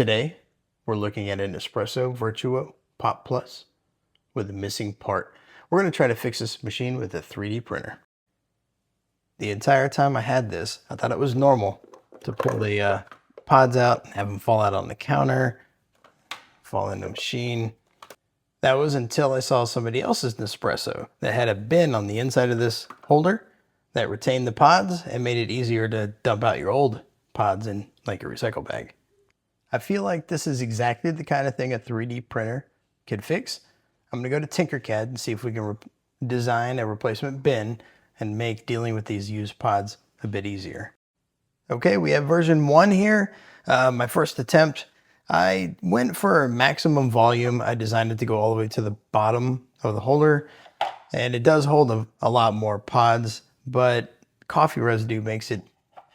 Today, we're looking at an Nespresso Vertuo Pop Plus with a missing part. We're going to try to fix this machine with a 3D printer. The entire time I had this, I thought it was normal to pull the pods out and have them fall out on the counter, fall in the machine. That was until I saw somebody else's Nespresso that had a bin on the inside of this holder that retained the pods and made it easier to dump out your old pods in like a recycle bag. I feel like this is exactly the kind of thing a 3D printer could fix. I'm going to go to Tinkercad and see if we can design a replacement bin and make dealing with these used pods a bit easier. Okay, we have version 1 here. My first attempt, I went for maximum volume. I designed it to go all the way to the bottom of the holder, and it does hold a lot more pods, but coffee residue makes it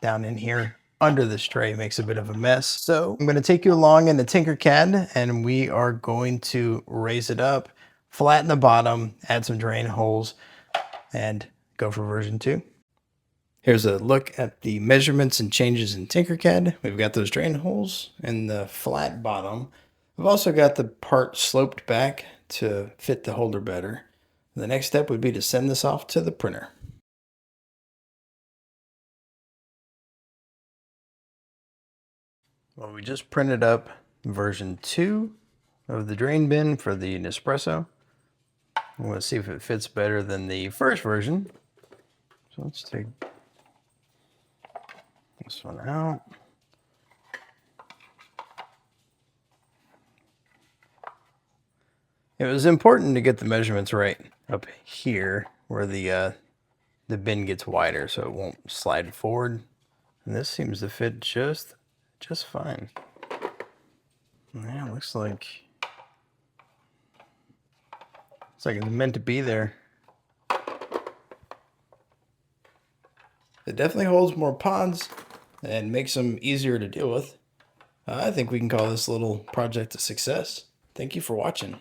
down in here under this tray, makes a bit of a mess. So I'm going to take you along into Tinkercad, and we are going to raise it up, flatten the bottom, add some drain holes, and go for version 2. Here's a look at the measurements and changes in Tinkercad. We've got those drain holes and the flat bottom. We've also got the part sloped back to fit the holder better. The next step would be to send this off to the printer. Well, we just printed up version 2 of the drain bin for the Nespresso. I'm going to see if it fits better than the first version. So let's take this one out. It was important to get the measurements right up here where the bin gets wider so it won't slide forward. And this seems to fit just fine. Yeah, looks like it's meant to be there. It definitely holds more pods and makes them easier to deal with. I think we can call this little project a success. Thank you for watching.